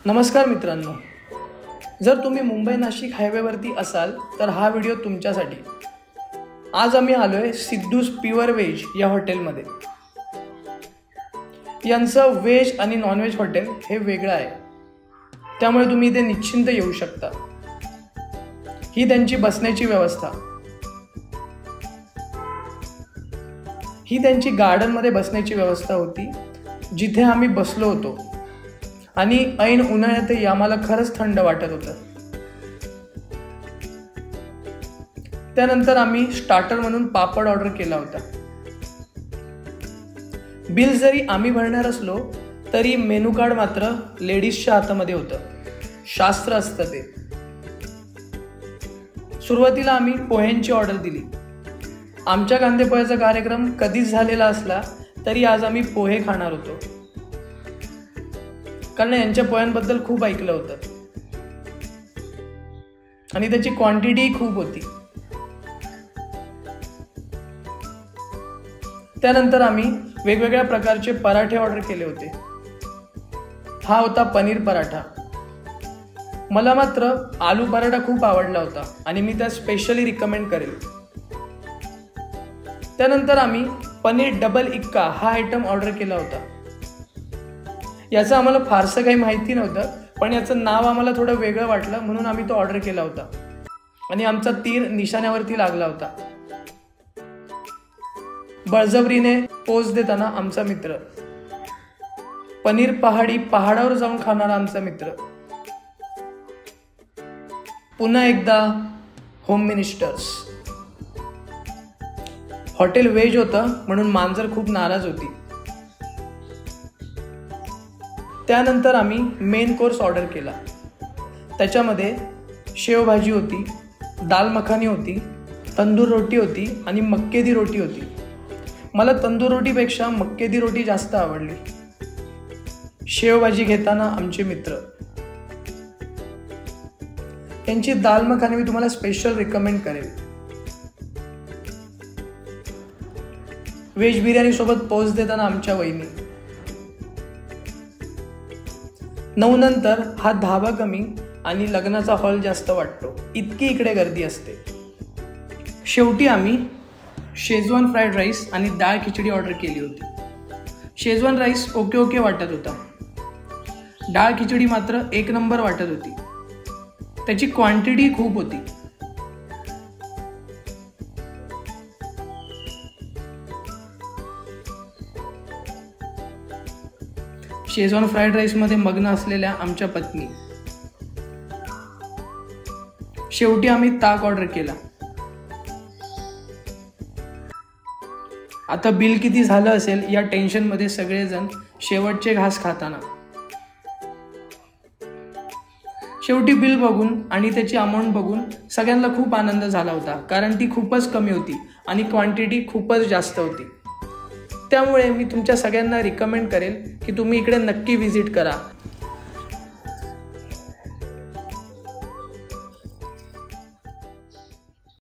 नमस्कार मित्रांनो, जर तुम्ही मुंबई नाशिक हायवेवरती असाल तर हा व्हिडिओ तुमच्यासाठी। आज आम्ही आलोय सिद्धूस प्युअर व्हेज या हॉटेलमध्ये। यांचं व्हेज आणि नॉनव्हेज हॉटेल हे वेगळं आहे, त्यामुळे तुम्ही इथे निश्चिंत येऊ शकता। ही त्यांची बसण्याची व्यवस्था, ही त्यांची गार्डनमध्ये बसण्याची व्यवस्था होती, जिथे आम्ही बसलो होतो आणि ऐन उन्हाळ्यातही आम्हाला खरंच थंड वाटत होतं। त्यानंतर आम्ही स्टार्टर म्हणून पापड ऑर्डर केला होता। बिल जरी आम्ही भरणार असलो तरी मेनू कार्ड मात्र लेडीजच्या हातामध्ये होतं, शास्त्र असतं ते। सुरुवातीला आम्ही पोह्यांची ऑर्डर दिली। आमच्या कांदे पोह्याचा कार्यक्रम कधीच झालेला असला तरी आज आम्ही पोहे खाणार होतो, कारण यांच्या पोह्यांबद्दल खूप ऐकलं होतं आणि त्याची क्वांटिटी खूप होती। त्यानंतर आम्ही वेगवेगळ्या प्रकारचे पराठे ऑर्डर केले होते। हा होता पनीर पराठा। मला मात्र आलू पराठा खूप आवडला होता आणि मी त्या स्पेशली रिकमेंड करेल। त्यानंतर आम्ही पनीर डबल इक्का हा आयटम ऑर्डर केला होता। याचं आम्हाला फारसं काही माहिती नव्हतं, पण याचं नाव आम्हाला थोडं वेगळं वाटलं म्हणून आम्ही तो ऑर्डर केला होता आणि आमचा तीर निशाण्यावरती लागला होता। बळजबरीने पोच देताना आमचा मित्र, पनीर पहाडी पहाडावर जाऊन खाणारा आमचा मित्र, पुन्हा एकदा होम मिनिस्टर्स। हॉटेल व्हेज होतं म्हणून मांजर खूप नाराज होती। त्यानंतर आम्ही मेन कोर्स ऑर्डर केला। त्याच्यामध्ये शेवभाजी होती, दाल मखानी होती, तंदूर रोटी होती आणि मक्के दी रोटी होती। मला तंदूर रोटीपेक्षा मक्के दी रोटी जास्त आवडली। शेवभाजी घेताना आमचे मित्र, त्यांची दाल मखानी मी तुम्हाला स्पेशल रिकमेंड करेल। व्हेज बिर्याणी सोबत पोच देताना आमच्या वहिनी। 9 नंतर हा धाबा कमी आणि लग्नाचा हॉल जास्त वाटतो, इतकी इकडे गर्दी असते। शेवटी आम्ही शेजवान फ्राईड राईस आणि डाळ खिचडी ऑर्डर केली होती। शेजवान राईस ओके ओके वाटत होता, डाळ खिचडी मात्र एक नंबर वाटत होती। त्याची क्वांटिटी खूप होती। शेजवान फ्राईड राईसमध्ये मग्न असलेल्या आमच्या पत्नी। शेवटी आम्ही ताक ऑर्डर केला। आता बिल किती झालं असेल या टेन्शनमध्ये सगळेजण शेवटचे घास खाताना। शेवटी बिल बघून आणि त्याची अमाऊंट बघून सगळ्यांना खूप आनंद झाला होता, कारण ती खूपच कमी होती आणि क्वांटिटी खूपच जास्त होती। त्यामुळे मी तुमच्या सगळ्यांना रिकमेंड करेल की तुम्ही इकडे नक्की व्हिजिट करा